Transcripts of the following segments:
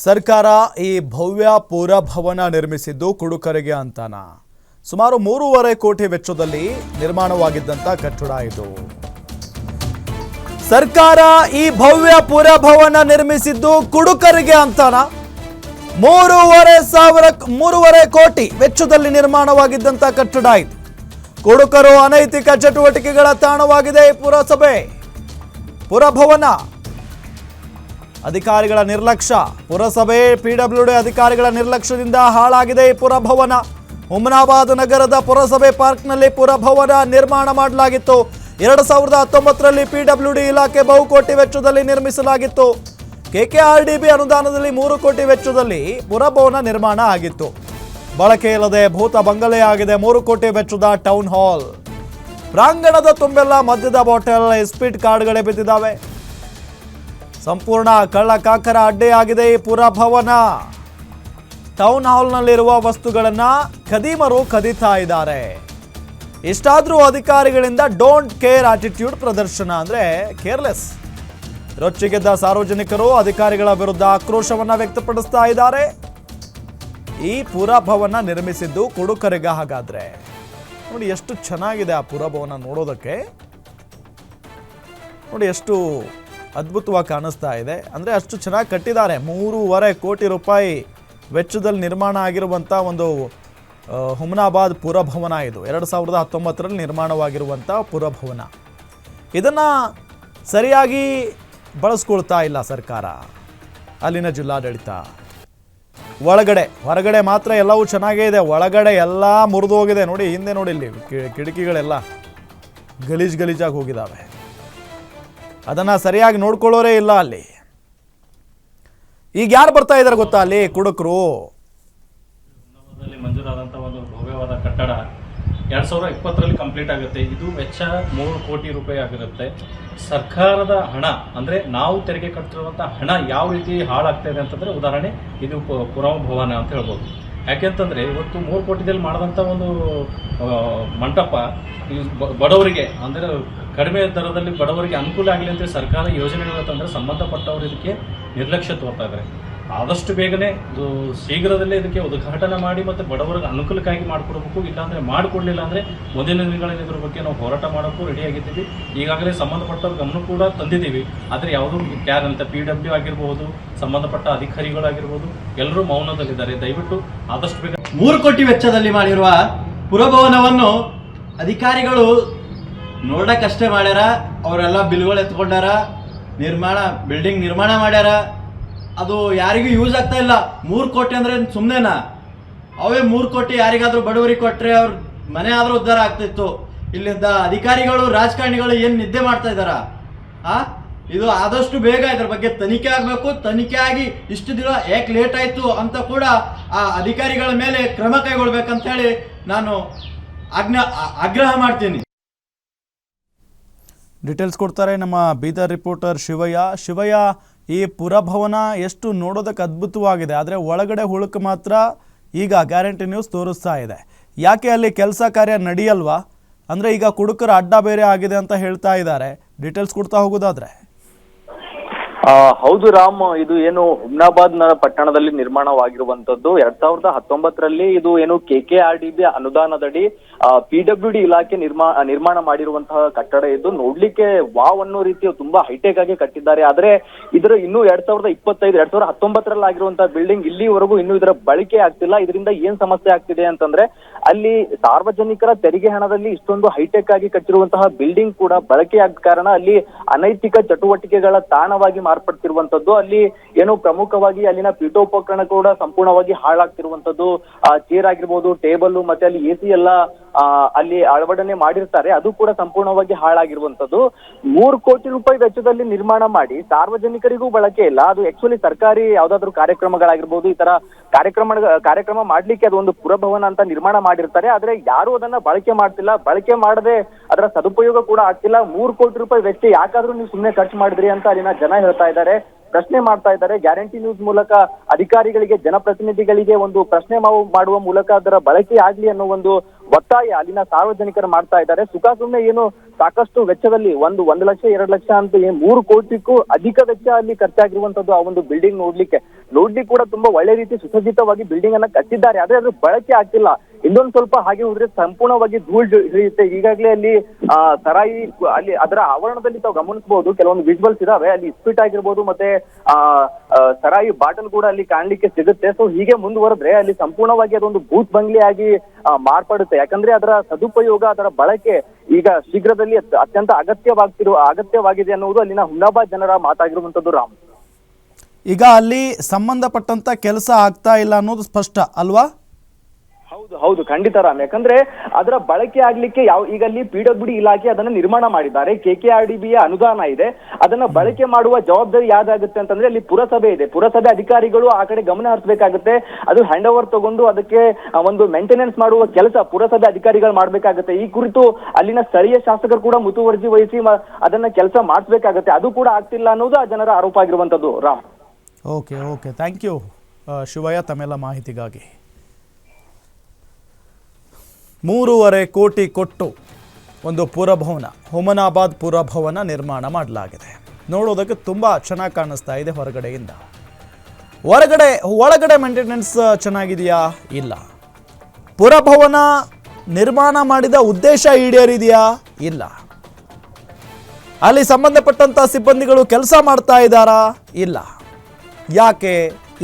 ಸರ್ಕಾರ ಈ ಭವ್ಯ ಪುರಭವನ ನಿರ್ಮಿಸಿದ್ದು ಕುಡುಕರಿಗೆ ಅಂತಾನ. ಸುಮಾರು 3.5 ಕೋಟಿ ವೆಚ್ಚದಲ್ಲಿ ನಿರ್ಮಾಣವಾಗಿದ್ದಂತ ಕಟ್ಟಡ ಇದು. ಸರ್ಕಾರ ಈ ಭವ್ಯ ಪುರಭವನ ನಿರ್ಮಿಸಿದ್ದು ಕುಡುಕರಿಗೆ ಅಂತಾನ. 3.5 ಕೋಟಿ ವೆಚ್ಚದಲ್ಲಿ ನಿರ್ಮಾಣವಾಗಿದ್ದಂತ ಕಟ್ಟಡ ಇದು. ಕುಡುಕರು ಅನೈತಿಕ ಚಟುವಟಿಕೆಗಳ ತಾಣವಾಗಿದೆ ಈ ಪುರಸಭೆ ಪುರಭವನ. ಅಧಿಕಾರಿಗಳ ನಿರ್ಲಕ್ಷ್ಯ, ಪುರಸಭೆ ಪಿಡಬ್ಲ್ಯೂಡಿ ಅಧಿಕಾರಿಗಳ ನಿರ್ಲಕ್ಷ್ಯದಿಂದ ಹಾಳಾಗಿದೆ ಈ ಪುರಭವನ. ಹುಮನಾಬಾದ್ ನಗರದ ಪುರಸಭೆ ಪಾರ್ಕ್ನಲ್ಲಿ ಪುರಭವನ ನಿರ್ಮಾಣ ಮಾಡಲಾಗಿತ್ತು. 2019ರಲ್ಲಿ ಪಿಡಬ್ಲ್ಯೂಡಿ ಇಲಾಖೆ ಬಹುಕೋಟಿ ವೆಚ್ಚದಲ್ಲಿ ನಿರ್ಮಿಸಲಾಗಿತ್ತು. ಕೆಕೆಆರ್ಡಿಬಿ ಅನುದಾನದಲ್ಲಿ 3 ಕೋಟಿ ವೆಚ್ಚದಲ್ಲಿ ಪುರಭವನ ನಿರ್ಮಾಣ ಆಗಿತ್ತು. ಬಳಕೆ ಇಲ್ಲದೆ ಭೂತ ಬಂಗಲೆ ಆಗಿದೆ 3 ಕೋಟಿ ವೆಚ್ಚದ ಟೌನ್ ಹಾಲ್. ಪ್ರಾಂಗಣದ ತುಂಬೆಲ್ಲ ಮದ್ಯದ ಬಾಟಲ್, ಸ್ಪೀಡ್ ಕಾರ್ಡ್ಗಳೇ ಬಿದ್ದಿದ್ದಾವೆ. ಸಂಪೂರ್ಣ ಕಳ್ಳಕಾಕರ ಅಡ್ಡೆಯಾಗಿದೆ ಈ ಪುರಭವನ. ಟೌನ್ ಹಾಲ್ನಲ್ಲಿರುವ ವಸ್ತುಗಳನ್ನು ಖದೀಮರು ಕದೀತಾ ಇದ್ದಾರೆ. ಇಷ್ಟಾದರೂ ಅಧಿಕಾರಿಗಳಿಂದ ಡೋಂಟ್ ಕೇರ್ ಆಟಿಟ್ಯೂಡ್ ಪ್ರದರ್ಶನ, ಅಂದರೆ ಕೇರ್ಲೆಸ್. ರೊಚ್ಚಿಗೆದ್ದ ಸಾರ್ವಜನಿಕರು ಅಧಿಕಾರಿಗಳ ವಿರುದ್ಧ ಆಕ್ರೋಶವನ್ನ ವ್ಯಕ್ತಪಡಿಸ್ತಾ ಇದ್ದಾರೆ. ಈ ಪುರಭವನ ನಿರ್ಮಿಸಿದ್ದು ಕುಡುಕರಿಗ. ಹಾಗಾದ್ರೆ ನೋಡಿ ಎಷ್ಟು ಚೆನ್ನಾಗಿದೆ ಆ ಪುರಭವನ ನೋಡೋದಕ್ಕೆ. ನೋಡಿ ಎಷ್ಟು ಅದ್ಭುತವಾಗಿ ಕಾಣಿಸ್ತಾ ಇದೆ. ಅಂದರೆ ಅಷ್ಟು ಚೆನ್ನಾಗಿ ಕಟ್ಟಿದ್ದಾರೆ. 3.5 ಕೋಟಿ ರೂಪಾಯಿ ವೆಚ್ಚದಲ್ಲಿ ನಿರ್ಮಾಣ ಆಗಿರುವಂಥ ಒಂದು ಹುಮನಾಬಾದ್ ಪುರಭವನ ಇದು. 2019ರಲ್ಲಿ ನಿರ್ಮಾಣವಾಗಿರುವಂಥ ಪುರಭವನ. ಇದನ್ನು ಸರಿಯಾಗಿ ಬಳಸ್ಕೊಳ್ತಾ ಇಲ್ಲ ಸರ್ಕಾರ, ಅಲ್ಲಿನ ಜಿಲ್ಲಾಡಳಿತ. ಹೊರಗಡೆ ಮಾತ್ರ ಎಲ್ಲವೂ ಚೆನ್ನಾಗೇ ಇದೆ, ಒಳಗಡೆ ಎಲ್ಲ ಮುರಿದು ಹೋಗಿದೆ. ನೋಡಿ ಹಿಂದೆ ನೋಡಿ, ಇಲ್ಲಿ ಕಿಟಕಿಗಳೆಲ್ಲ ಗಲೀಜಾಗಿ ಹೋಗಿದ್ದಾವೆ. ಅದನ್ನು ಸರಿಯಾಗಿ ನೋಡ್ಕೊಳ್ಳೋರೇ ಇಲ್ಲ ಅಲ್ಲಿ. ಈಗ ಯಾರು ಬರ್ತಾ ಇದ್ದಾರೆ ಗೊತ್ತಾ ಅಲ್ಲಿ ಕುಡುಕರು. ಮಂಜೂರಾದಂಥ ಒಂದು ಭವ್ಯವಾದ ಕಟ್ಟಡ 2020ರಲ್ಲಿ ಕಂಪ್ಲೀಟ್ ಆಗುತ್ತೆ. ಇದು ವೆಚ್ಚ 3 ಕೋಟಿ ರೂಪಾಯಿ ಆಗಿರುತ್ತೆ. ಸರ್ಕಾರದ ಹಣ, ಅಂದರೆ ನಾವು ತೆರಿಗೆ ಕಟ್ಟಿರುವಂಥ ಹಣ ಯಾವ ರೀತಿ ಹಾಳಾಗ್ತಾ ಇದೆ ಅಂತಂದರೆ, ಉದಾಹರಣೆ ಇದು ಪುರಭವನ ಅಂತ ಹೇಳ್ಬೋದು. ಯಾಕೆಂತಂದರೆ ಇವತ್ತು 3 ಕೋಟಿದಲ್ಲಿ ಮಾಡಿದಂಥ ಒಂದು ಮಂಟಪ ಬಡವರಿಗೆ, ಅಂದರೆ ಕಡಿಮೆ ದರದಲ್ಲಿ ಬಡವರಿಗೆ ಅನುಕೂಲ ಆಗಲಿ ಅಂತ ಸರ್ಕಾರ ಯೋಜನೆಗಳು ತಂದರೆ ಸಂಬಂಧಪಟ್ಟವರು ಇದಕ್ಕೆ ನಿರ್ಲಕ್ಷ್ಯ ತೋರ್ತಾ ಇದ್ದಾರೆ. ಆದಷ್ಟು ಬೇಗನೆ ಶೀಘ್ರದಲ್ಲೇ ಇದಕ್ಕೆ ಉದ್ಘಾಟನೆ ಮಾಡಿ ಮತ್ತು ಬಡವರಿಗೆ ಅನುಕೂಲಕ್ಕಾಗಿ ಮಾಡಿಕೊಡ್ಬೇಕು. ಇಲ್ಲಾಂದರೆ ಮಾಡಿಕೊಡ್ಲಿಲ್ಲ ಅಂದರೆ ಮುಂದಿನ ದಿನಗಳಲ್ಲಿ ಇದ್ರ ಬಗ್ಗೆ ನಾವು ಹೋರಾಟ ಮಾಡೋಕ್ಕೂ ರೆಡಿಯಾಗಿದ್ದೀವಿ. ಈಗಾಗಲೇ ಸಂಬಂಧಪಟ್ಟವ್ರ ಗಮನ ಕೂಡ ತಂದಿದ್ದೀವಿ. ಆದರೆ ಯಾವುದೂ ಕ್ಯಾರ್ ಅಂತ PW ಆಗಿರ್ಬೋದು, ಸಂಬಂಧಪಟ್ಟ ಅಧಿಕಾರಿಗಳಾಗಿರ್ಬೋದು, ಎಲ್ಲರೂ ಮೌನದಲ್ಲಿದ್ದಾರೆ. ದಯವಿಟ್ಟು ಆದಷ್ಟು ಬೇಗ 3 ಕೋಟಿ ವೆಚ್ಚದಲ್ಲಿ ಮಾಡಿರುವ ಪುರಭವನವನ್ನು ಅಧಿಕಾರಿಗಳು ನೋಡಕ್ಕಷ್ಟೇ ಮಾಡ್ಯಾರ. ಅವರೆಲ್ಲ ಬಿಲ್ಗಳು ಎತ್ಕೊಂಡಾರ, ಬಿಲ್ಡಿಂಗ್ ನಿರ್ಮಾಣ ಮಾಡ್ಯಾರ. ಅದು ಯಾರಿಗೂ ಯೂಸ್ ಆಗ್ತಾ ಇಲ್ಲ. 3 ಕೋಟಿ ಅಂದ್ರೆ ಸುಮ್ಮನೆನಾ? ಅವೇ 3 ಕೋಟಿ ಯಾರಿಗಾದ್ರೂ ಬಡವರಿಗೆ ಕೊಟ್ಟರೆ ಅವ್ರ ಮನೆ ಆದರೂ ಉದ್ಧಾರ ಆಗ್ತಿತ್ತು. ಇಲ್ಲಿದ್ದ ಅಧಿಕಾರಿಗಳು, ರಾಜಕಾರಣಿಗಳು ಏನು ನಿದ್ದೆ ಮಾಡ್ತಾ ಇದ್ದಾರ? ಇದು ಆದಷ್ಟು ಬೇಗ ಇದ್ರ ಬಗ್ಗೆ ತನಿಖೆ ಆಗಬೇಕು. ತನಿಖೆ ಆಗಿ ಇಷ್ಟು ದಿನ ಯಾಕೆ ಲೇಟ್ ಆಯಿತು ಅಂತ ಕೂಡ ಆ ಅಧಿಕಾರಿಗಳ ಮೇಲೆ ಕ್ರಮ ಕೈಗೊಳ್ಬೇಕಂತ ಹೇಳಿ ನಾನು ಆಗ್ರಹ ಮಾಡ್ತೀನಿ. ಡೀಟೇಲ್ಸ್ ಕೊಡ್ತಾರೆ ನಮ್ಮ ಬೀದರ್ ರಿಪೋರ್ಟರ್ ಶಿವಯ್ಯ. ಈ ಪುರಭವನ ಎಷ್ಟು ನೋಡೋದಕ್ಕೆ ಅದ್ಭುತವಾಗಿದೆ, ಆದರೆ ಒಳಗಡೆ ಹುಳುಕು ಮಾತ್ರ ಈಗ ಗ್ಯಾರಂಟಿ ನ್ಯೂಸ್ ತೋರಿಸ್ತಾ ಇದೆ. ಯಾಕೆ ಅಲ್ಲಿ ಕೆಲಸ ಕಾರ್ಯ ನಡೆಯಲ್ವಾ? ಅಂದರೆ ಈಗ ಕುಡುಕರ ಅಡ್ಡ ಬೇರೆ ಆಗಿದೆ ಅಂತ ಹೇಳ್ತಾ ಇದ್ದಾರೆ. ಡೀಟೇಲ್ಸ್ ಕೊಡ್ತಾ ಹೋಗೋದಾದ್ರೆ. ಹೌದು ರಾಮ್, ಇದು ಏನು ಹುಮ್ನಾಬಾದ್ ಪಟ್ಟಣದಲ್ಲಿ ನಿರ್ಮಾಣವಾಗಿರುವಂತದ್ದು. 2019ರಲ್ಲಿ ಇದು ಏನು KKRDB ಅನುದಾನದಡಿ PWD ಇಲಾಖೆ ನಿರ್ಮಾಣ ಮಾಡಿರುವಂತಹ ಕಟ್ಟಡ ಇದು. ನೋಡ್ಲಿಕ್ಕೆ ವಾವ್ ಅನ್ನೋ ರೀತಿ ತುಂಬಾ ಹೈಟೆಕ್ ಆಗಿ ಕಟ್ಟಿದ್ದಾರೆ. ಆದ್ರೆ ಇದರ ಇನ್ನು 2019ರಲ್ಲಿ ಆಗಿರುವಂತಹ ಬಿಲ್ಡಿಂಗ್ ಇಲ್ಲಿವರೆಗೂ ಇನ್ನು ಇದರ ಬಳಕೆ ಆಗ್ತಿಲ್ಲ. ಇದರಿಂದ ಏನ್ ಸಮಸ್ಯೆ ಆಗ್ತಿದೆ ಅಂತಂದ್ರೆ, ಅಲ್ಲಿ ಸಾರ್ವಜನಿಕರ ತೆರಿಗೆ ಹಣದಲ್ಲಿ ಇಷ್ಟೊಂದು ಹೈಟೆಕ್ ಆಗಿ ಕಟ್ಟಿರುವಂತಹ ಬಿಲ್ಡಿಂಗ್ ಕೂಡ ಬಳಕೆ ಆದ ಕಾರಣ ಅಲ್ಲಿ ಅನೈತಿಕ ಚಟುವಟಿಕೆಗಳ ತಾಣವಾಗಿ ಮಾರ್ಪಡ್ತಿರುವಂತದ್ದು. ಅಲ್ಲಿ ಏನು ಪ್ರಮುಖವಾಗಿ ಅಲ್ಲಿನ ಪೀಠೋಪಕರಣ ಕೂಡ ಸಂಪೂರ್ಣವಾಗಿ ಹಾಳಾಗ್ತಿರುವಂತದ್ದು. ಚೇರ್ ಆಗಿರ್ಬೋದು, ಟೇಬಲ್, ಮತ್ತೆ ಅಲ್ಲಿ AC ಎಲ್ಲ ಅಲ್ಲಿ ಅಳವಡನೆ ಮಾಡಿರ್ತಾರೆ, ಅದು ಕೂಡ ಸಂಪೂರ್ಣವಾಗಿ ಹಾಳಾಗಿರುವಂತದ್ದು. 3 ಕೋಟಿ ರೂಪಾಯಿ ವೆಚ್ಚದಲ್ಲಿ ನಿರ್ಮಾಣ ಮಾಡಿ ಸಾರ್ವಜನಿಕರಿಗೂ ಬಳಕೆ ಇಲ್ಲ. ಅದು ಆಕ್ಚುಲಿ ಸರ್ಕಾರಿ ಯಾವ್ದಾದ್ರು ಕಾರ್ಯಕ್ರಮಗಳಾಗಿರ್ಬೋದು, ಈ ತರ ಕಾರ್ಯಕ್ರಮ ಮಾಡ್ಲಿಕ್ಕೆ ಅದು ಒಂದು ಪುರಭವನ ಅಂತ ನಿರ್ಮಾಣ ಮಾಡಿರ್ತಾರೆ. ಆದ್ರೆ ಯಾರು ಅದನ್ನ ಬಳಕೆ ಮಾಡ್ತಿಲ್ಲ. ಬಳಕೆ ಮಾಡದೆ ಅದರ ಸದುಪಯೋಗ ಕೂಡ ಆಗ್ತಿಲ್ಲ. 3 ಕೋಟಿ ರೂಪಾಯಿ ವೆಚ್ಚ ಯಾಕಾದ್ರೂ ನೀವು ಸುಮ್ಮನೆ ಖರ್ಚು ಮಾಡಿದ್ರಿ ಅಂತ ಅಲ್ಲಿನ ಜನ ಹೇಳ್ತಾ ಇದ್ದಾರೆ, ಪ್ರಶ್ನೆ ಮಾಡ್ತಾ ಇದ್ದಾರೆ. ಗ್ಯಾರಂಟಿ ನ್ಯೂಸ್ ಮೂಲಕ ಅಧಿಕಾರಿಗಳಿಗೆ, ಜನಪ್ರತಿನಿಧಿಗಳಿಗೆ ಒಂದು ಪ್ರಶ್ನೆ ಮಾಡುವ ಮೂಲಕ ಅದರ ಬಳಕೆ ಆಗ್ಲಿ ಅನ್ನೋ ಒಂದು ಒತ್ತಾಯ ಅಲ್ಲಿನ ಸಾರ್ವಜನಿಕರು ಮಾಡ್ತಾ ಇದ್ದಾರೆ. ಸುಮ್ಮನೆ ಏನು ಸಾಕಷ್ಟು ವೆಚ್ಚದಲ್ಲಿ 1 ಲಕ್ಷ 2 ಲಕ್ಷ ಅಂತ 3 ಕೋಟಿಗೂ ಅಧಿಕ ವೆಚ್ಚ ಅಲ್ಲಿ ಖರ್ಚಾಗಿರುವಂತದ್ದು ಆ ಒಂದು ಬಿಲ್ಡಿಂಗ್ ನೋಡ್ಲಿಕ್ಕೆ ಕೂಡ ತುಂಬಾ ಒಳ್ಳೆ ರೀತಿ ಸುಸಜ್ಜಿತವಾಗಿ ಬಿಲ್ಡಿಂಗ್ ಅನ್ನ ಕಟ್ಟಿದ್ದಾರೆ. ಆದ್ರೆ ಅದ್ರ ಬಳಕೆ ಆಗ್ತಿಲ್ಲ. ಇನ್ನೊಂದು ಸ್ವಲ್ಪ ಹಾಗೆ ಹೋದ್ರೆ ಸಂಪೂರ್ಣವಾಗಿ ಧೂಳ್ ಹಿಡಿಯುತ್ತೆ. ಈಗಾಗಲೇ ಅಲ್ಲಿ ಸರಾಯಿ ಅಲ್ಲಿ ಅದರ ಆವರಣದಲ್ಲಿ ತಾವು ಗಮನಿಸಬಹುದು ಕೆಲವೊಂದು ವಿಜುವಲ್ಸ್ ಇದಾವೆ. ಅಲ್ಲಿ ಇಸ್ಪಿಟ್ ಆಗಿರ್ಬೋದು ಮತ್ತೆ ಸರಾಯಿ ಬಾಟಲ್ ಕೂಡ ಅಲ್ಲಿ ಕಾಣ್ಲಿಕ್ಕೆ ಸಿಗುತ್ತೆ. ಸೊ ಹೀಗೆ ಮುಂದುವರೆದ್ರೆ ಅಲ್ಲಿ ಸಂಪೂರ್ಣವಾಗಿ ಅದೊಂದು ಬೂತ್ ಬಂಗ್ಲೆ ಆಗಿ ಮಾರ್ಪಡುತ್ತೆ. ಯಾಕಂದ್ರೆ ಅದರ ಸದುಪಯೋಗ ಅದರ ಬಳಕೆ ಈಗ ಶೀಘ್ರದಲ್ಲಿ ಅತ್ಯಂತ ಅಗತ್ಯವಾಗಿದೆ ಅನ್ನುವುದು ಅಲ್ಲಿನ ಹುಮ್ನಾಬಾದ್ ಜನರ ಮಾತಾಗಿರುವಂತದ್ದು. ರಾಮ್, ಈಗ ಅಲ್ಲಿ ಸಂಬಂಧಪಟ್ಟಂತ ಕೆಲಸ ಆಗ್ತಾ ಇಲ್ಲ ಅನ್ನೋದು ಸ್ಪಷ್ಟ ಅಲ್ವಾ? ಹೌದು ಖಂಡಿತ ರಾಮ್. ಯಾಕಂದ್ರೆ ಅದರ ಬಳಕೆ ಆಗ್ಲಿಕ್ಕೆ ಈಗ ಅಲ್ಲಿ PWD ಇಲಾಖೆ ಅದನ್ನ ನಿರ್ಮಾಣ ಮಾಡಿದ್ದಾರೆ. KKRDBಯ ಅನುದಾನ ಇದೆ. ಅದನ್ನ ಬಳಕೆ ಮಾಡುವ ಜವಾಬ್ದಾರಿ ಯಾವ್ದಾಗುತ್ತೆ ಅಂತಂದ್ರೆ ಅಲ್ಲಿ ಪುರಸಭೆ ಇದೆ. ಪುರಸಭೆ ಅಧಿಕಾರಿಗಳು ಆ ಕಡೆ ಗಮನ ಹರಿಸಬೇಕಾಗುತ್ತೆ. ಅದು ಹ್ಯಾಂಡ್ ಓವರ್ ತಗೊಂಡು ಅದಕ್ಕೆ ಒಂದು ಮೇಂಟೆನೆನ್ಸ್ ಮಾಡುವ ಕೆಲಸ ಪುರಸಭೆ ಅಧಿಕಾರಿಗಳು ಮಾಡ್ಬೇಕಾಗುತ್ತೆ. ಈ ಕುರಿತು ಅಲ್ಲಿನ ಸ್ಥಳೀಯ ಶಾಸಕರು ಕೂಡ ಮುತುವರ್ಜಿ ವಹಿಸಿ ಅದನ್ನ ಕೆಲಸ ಮಾಡಿಸ್ಬೇಕಾಗತ್ತೆ. ಅದು ಕೂಡ ಆಗ್ತಿಲ್ಲ ಅನ್ನೋದು ಆ ಜನರ ಆರೋಪ ಆಗಿರುವಂತದ್ದು. Ram, okay thank you Shivayya ತಮ್ಮೆಲ್ಲ ಮಾಹಿತಿಗಾಗಿ. 3.5 ಕೋಟಿ ಕೊಟ್ಟು ಒಂದು ಪುರಭವನ, ಹುಮನಾಬಾದ್ ಪುರಭವನ ನಿರ್ಮಾಣ ಮಾಡಲಾಗಿದೆ. ನೋಡೋದಕ್ಕೆ ತುಂಬ ಚೆನ್ನಾಗಿ ಕಾಣಿಸ್ತಾ ಇದೆ ಹೊರಗಡೆಯಿಂದ. ಒಳಗಡೆ ಮೇಂಟೆನೆನ್ಸ್ ಚೆನ್ನಾಗಿದೆಯಾ? ಇಲ್ಲ. ಪುರಭವನ ನಿರ್ಮಾಣ ಮಾಡಿದ ಉದ್ದೇಶ ಈಡೇರಿದೆಯಾ? ಇಲ್ಲ. ಅಲ್ಲಿ ಸಂಬಂಧಪಟ್ಟಂಥ ಸಿಬ್ಬಂದಿಗಳು ಕೆಲಸ ಮಾಡ್ತಾ ಇದ್ದಾರಾ? ಇಲ್ಲ.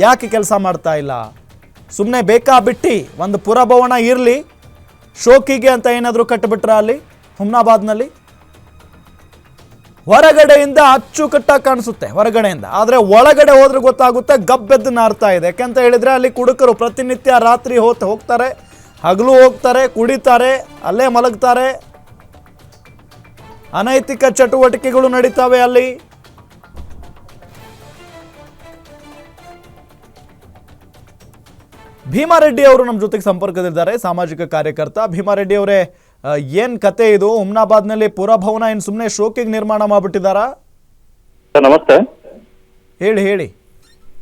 ಯಾಕೆ ಕೆಲಸ ಮಾಡ್ತಾ ಇಲ್ಲ? ಸುಮ್ಮನೆ ಬೇಕಾ ಬಿಟ್ಟು ಒಂದು ಪುರಭವನ ಇರಲಿ ಶೋಕಿಗೆ ಅಂತ ಏನಾದರೂ ಕಟ್ಟಿಬಿಟ್ರ ಅಲ್ಲಿ ಹುಮ್ನಾಬಾದ್ನಲ್ಲಿ? ಹೊರಗಡೆಯಿಂದ ಅಚ್ಚುಕಟ್ಟಾಗಿ ಕಾಣಿಸುತ್ತೆ ಹೊರಗಡೆಯಿಂದ, ಆದರೆ ಒಳಗಡೆ ಹೋದ್ರೆ ಗೊತ್ತಾಗುತ್ತೆ ಗಬ್ಬೆದ್ದು ನಾರ್ತಾ ಇದೆ. ಯಾಕೆಂತ ಹೇಳಿದ್ರೆ ಅಲ್ಲಿ ಕುಡುಕರು ಪ್ರತಿನಿತ್ಯ ರಾತ್ರಿ ಹೋಗ್ತಾರೆ, ಹಗಲು ಹೋಗ್ತಾರೆ, ಕುಡಿತಾರೆ, ಅಲ್ಲೇ ಮಲಗ್ತಾರೆ, ಅನೈತಿಕ ಚಟುವಟಿಕೆಗಳು ನಡೀತವೆ ಅಲ್ಲಿ. ಭೀಮಾರೆಡ್ಡಿ ಅವರು ನಮ್ಮ ಜೊತೆಗೆ ಸಂಪರ್ಕದಲ್ಲಿದ್ದಾರೆ, ಸಾಮಾಜಿಕ ಕಾರ್ಯಕರ್ತ. ಭೀಮಾರೆಡ್ಡಿ ಅವರೇ, ಏನ್ ಕತೆ ಇದು? ಹುಮ್ನಾಬಾದ್ನಲ್ಲಿ ಪುರಭವನ ಏನು ಸುಮ್ಮನೆ ಶೋಕಿಗೆ ನಿರ್ಮಾಣ ಮಾಡ್ಬಿಟ್ಟಿದ್ದಾರಾ? ಸರ್ ನಮಸ್ತೆ. ಹೇಳಿ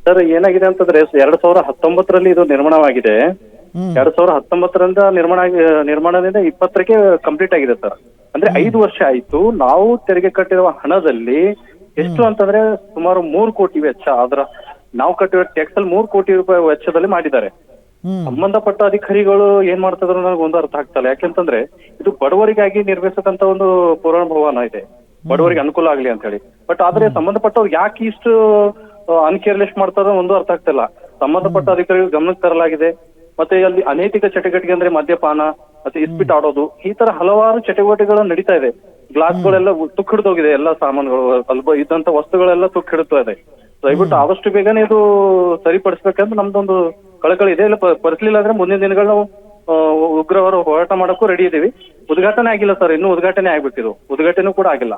ಸರ್, ಏನಾಗಿದೆ ಅಂತಂದ್ರೆ 2019ರಲ್ಲಿ ಇದು ನಿರ್ಮಾಣವಾಗಿದೆ. 2019ರಿಂದ ನಿರ್ಮಾಣದಿಂದ 20ಕ್ಕೆ ಕಂಪ್ಲೀಟ್ ಆಗಿದೆ ಸರ್. ಅಂದ್ರೆ 5 ವರ್ಷ ಆಯ್ತು. ನಾವು ತೆರಿಗೆ ಕಟ್ಟಿರುವ ಹಣದಲ್ಲಿ ಎಷ್ಟು ಅಂತಂದ್ರೆ ಸುಮಾರು 3 ಕೋಟಿ ವೆಚ್ಚ. ನಾವು ಕಟ್ಟಿರೋ ಟ್ಯಾಕ್ಸ್ ಅಲ್ಲಿ 3 ಕೋಟಿ ರೂಪಾಯಿ ವೆಚ್ಚದಲ್ಲಿ ಮಾಡಿದ್ದಾರೆ. ಸಂಬಂಧಪಟ್ಟ ಅಧಿಕಾರಿಗಳು ಏನ್ ಮಾಡ್ತಿದ್ರು ನನಗೆ ಒಂದು ಅರ್ಥ ಆಗ್ತಲ್ಲ. ಯಾಕೆಂತಂದ್ರೆ ಇದು ಬಡವರಿಗಾಗಿ ನಿರ್ಮಿಸತಕ್ಕಂತ ಒಂದು ಪುರಭವನ ಇದೆ, ಬಡವರಿಗೆ ಅನುಕೂಲ ಆಗ್ಲಿ ಅಂತ ಹೇಳಿ. ಬಟ್ ಆದ್ರೆ ಸಂಬಂಧಪಟ್ಟವ್ರು ಯಾಕೆ ಇಷ್ಟು ಅನ್ಕೇರ್ಲೆಸ್ ಮಾಡ್ತಾರೋ ಒಂದು ಅರ್ಥ ಆಗ್ತಿಲ್ಲ. ಸಂಬಂಧಪಟ್ಟ ಅಧಿಕಾರಿಗಳು ಗಮನಕ್ಕೆ ತರಲಾಗಿದೆ. ಮತ್ತೆ ಅಲ್ಲಿ ಅನೈತಿಕ ಚಟುವಟಿಕೆ ಅಂದ್ರೆ ಮದ್ಯಪಾನ ಮತ್ತೆ ಇಸ್ಪಿಟ್ ಆಡೋದು, ಈ ತರ ಹಲವಾರು ಚಟುವಟಿಕೆಗಳು ನಡೀತಾ ಇದೆ. ಗ್ಲಾಸ್ಗಳೆಲ್ಲ ತುಕ್ಕಿಡ್ದೋಗಿದೆ, ಎಲ್ಲ ಸಾಮಾನುಗಳು ಅಲ್ಪ ಇದ್ದಂತ ವಸ್ತುಗಳೆಲ್ಲ ತುಕ್ಕಿಡ್ತಾ ಇದೆ. ದಯವಿಟ್ಟು ಆದಷ್ಟು ಬೇಗನೆ ಇದು ಸರಿಪಡಿಸ್ಬೇಕಂತ ನಮ್ದೊಂದು ಕಳಕಳಿ ಇದೆ. ಇಲ್ಲ ಪರಿಸಲಿಲ್ಲ ಅಂದ್ರೆ ಮುಂದಿನ ದಿನಗಳು ನಾವು ಉಗ್ರವಾರ ಹೋರಾಟ ಮಾಡಕ್ಕೂ ರೆಡಿ ಇದೀವಿ. ಉದ್ಘಾಟನೆ ಆಗಿಲ್ಲ ಸರ್, ಇನ್ನೂ ಉದ್ಘಾಟನೆ ಆಗ್ಬಿಟ್ಟಿದ್ದು, ಉದ್ಘಾಟನೆ ಕೂಡ ಆಗಿಲ್ಲ.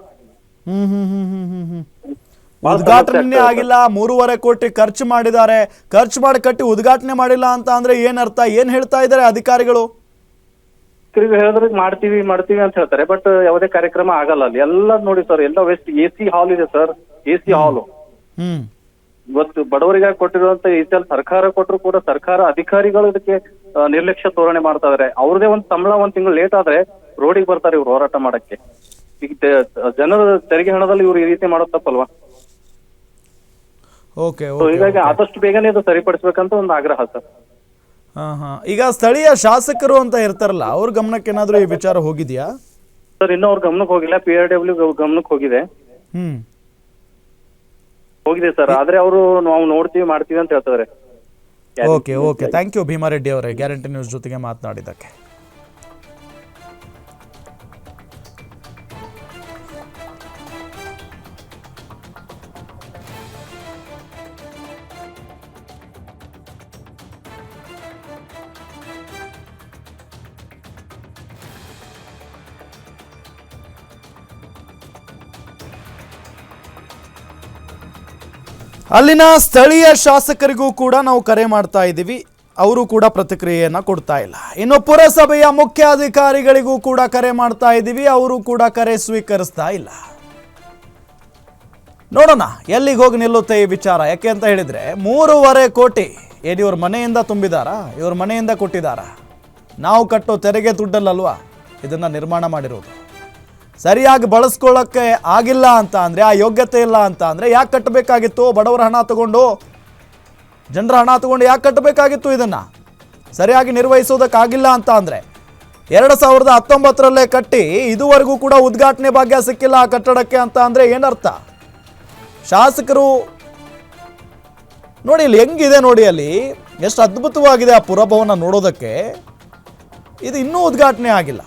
ಉದ್ಘಾಟನೆ ಆಗಿಲ್ಲ. 3.5 ಕೋಟಿ ಖರ್ಚು ಮಾಡಿದ್ದಾರೆ. ಖರ್ಚು ಮಾಡಿ ಕಟ್ಟಿ ಉದ್ಘಾಟನೆ ಮಾಡಿಲ್ಲ ಅಂತ ಅಂದ್ರೆ ಏನ್ ಅರ್ಥ? ಏನ್ ಹೇಳ್ತಾ ಇದ್ದಾರೆ ಅಧಿಕಾರಿಗಳು? ಹೇಳಿದ್ರೆ ಮಾಡ್ತೀವಿ ಅಂತ ಹೇಳ್ತಾರೆ. ಬಟ್ ಯಾವುದೇ ಕಾರ್ಯಕ್ರಮ ಆಗಲ್ಲ ಅಲ್ಲಿ. ಎಲ್ಲ ನೋಡಿ ಸರ್, ಎಲ್ಲ ವೆಸ್ಟ್ AC ಹಾಲ್ ಇದೆ ಸರ್, AC ಹಾಲ್. ಇವತ್ತು ಬಡವರಿಗಾಗಿ ಕೊಟ್ಟಿರುವಂತ AC ಸರ್ಕಾರ ಕೊಟ್ಟರು ಕೂಡ ಸರ್ಕಾರ ಅಧಿಕಾರಿಗಳು ಇದಕ್ಕೆ ನಿರ್ಲಕ್ಷ್ಯ ತೋರಣೆ ಮಾಡ್ತಾ ಇದಾರೆ. ಅವ್ರದೇ ಒಂದು ಸಂಬಳ 1 ತಿಂಗಳು ಲೇಟ್ ಆದ್ರೆ ರೋಡಿಗೆ ಬರ್ತಾರೆ ಇವ್ರು ಹೋರಾಟ ಮಾಡಕ್ಕೆ. ಈಗ ಜನರ ತೆರಿಗೆ ಹಣದಲ್ಲಿ ಇವ್ರು ಈ ರೀತಿ ಮಾಡೋದು ತಪ್ಪಲ್ವಾ? ಹೀಗಾಗಿ ಆದಷ್ಟು ಬೇಗನೆ ಇದು ಸರಿಪಡಿಸ್ಬೇಕಂತ ಒಂದು ಆಗ್ರಹ ಸರ್. ಈಗ ಸ್ಥಳೀಯ ಶಾಸಕರು ಅಂತ ಇರ್ತಾರಲ್ಲ, ಅವ್ರ ಗಮನಕ್ಕೆ ಏನಾದ್ರು ಈ ವಿಚಾರ ಹೋಗಿದ್ಯಾ ಸರ್? ಇನ್ನೂ ಅವ್ರ ಗಮನಕ್ಕೆ ಹೋಗಿಲ್ಲ. PRW ಗಮನಕ್ಕೆ ಹೋಗಿದೆ ಸರ್. ಆದ್ರೆ ಅವರು ನಾವು ನೋಡ್ತೀವಿ ಮಾಡ್ತೀವಿ ಅಂತ ಹೇಳ್ತಾರೆ. ಓಕೆ ಥ್ಯಾಂಕ್ ಯು ಭೀಮಾರೆಡ್ಡಿ ಅವರೇ, ಗ್ಯಾರಂಟಿ ನ್ಯೂಸ್ ಜೊತೆಗೆ ಮಾತನಾಡಿದ್ದಕ್ಕೆ. ಅಲ್ಲಿನ ಸ್ಥಳೀಯ ಶಾಸಕರಿಗೂ ಕೂಡ ನಾವು ಕರೆ ಮಾಡ್ತಾ ಇದ್ದೀವಿ, ಅವರು ಕೂಡ ಪ್ರತಿಕ್ರಿಯೆಯನ್ನು ಕೊಡ್ತಾ ಇಲ್ಲ. ಇನ್ನು ಪುರಸಭೆಯ ಮುಖ್ಯಾಧಿಕಾರಿಗಳಿಗೂ ಕೂಡ ಕರೆ ಮಾಡ್ತಾ ಇದ್ದೀವಿ, ಅವರು ಕೂಡ ಕರೆ ಸ್ವೀಕರಿಸ್ತಾ ಇಲ್ಲ. ನೋಡೋಣ ಎಲ್ಲಿಗೆ ಹೋಗಿ ನಿಲ್ಲುತ್ತೆ ಈ ವಿಚಾರ. ಯಾಕೆ ಅಂತ ಹೇಳಿದ್ರೆ 3.5 ಕೋಟಿ ಏನು ಇವ್ರ ಮನೆಯಿಂದ ತುಂಬಿದಾರಾ, ಇವ್ರ ಮನೆಯಿಂದ ಕೊಟ್ಟಿದ್ದಾರಾ? ನಾವು ಕಟ್ಟೋ ತೆರಿಗೆ ದುಡ್ಡಲ್ಲಲ್ವಾ ಇದನ್ನು ನಿರ್ಮಾಣ ಮಾಡಿರೋದು. ಸರಿಯಾಗಿ ಬಳಸ್ಕೊಳ್ಳೋಕ್ಕೆ ಆಗಿಲ್ಲ ಅಂತ ಅಂದರೆ, ಆ ಯೋಗ್ಯತೆ ಇಲ್ಲ ಅಂತ ಅಂದರೆ ಯಾಕೆ ಕಟ್ಟಬೇಕಾಗಿತ್ತು? ಬಡವರ ಹಣ ತಗೊಂಡು, ಜನರ ಹಣ ತಗೊಂಡು ಯಾಕೆ ಕಟ್ಟಬೇಕಾಗಿತ್ತು? ಇದನ್ನು ಸರಿಯಾಗಿ ನಿರ್ವಹಿಸೋದಕ್ಕಾಗಿಲ್ಲ ಅಂತ ಅಂದರೆ 2019ರಲ್ಲೇ ಕಟ್ಟಿ ಇದುವರೆಗೂ ಕೂಡ ಉದ್ಘಾಟನೆ ಭಾಗ್ಯ ಸಿಕ್ಕಿಲ್ಲ ಆ ಕಟ್ಟಡಕ್ಕೆ ಅಂತ ಅಂದರೆ ಏನರ್ಥ? ಶಾಸಕರು ನೋಡಿ ಇಲ್ಲಿ ಹೆಂಗಿದೆ ನೋಡಿ, ಅಲ್ಲಿ ಎಷ್ಟು ಅದ್ಭುತವಾಗಿದೆ ಆ ಪುರಭವನ ನೋಡೋದಕ್ಕೆ. ಇದು ಇನ್ನೂ ಉದ್ಘಾಟನೆ ಆಗಿಲ್ಲ.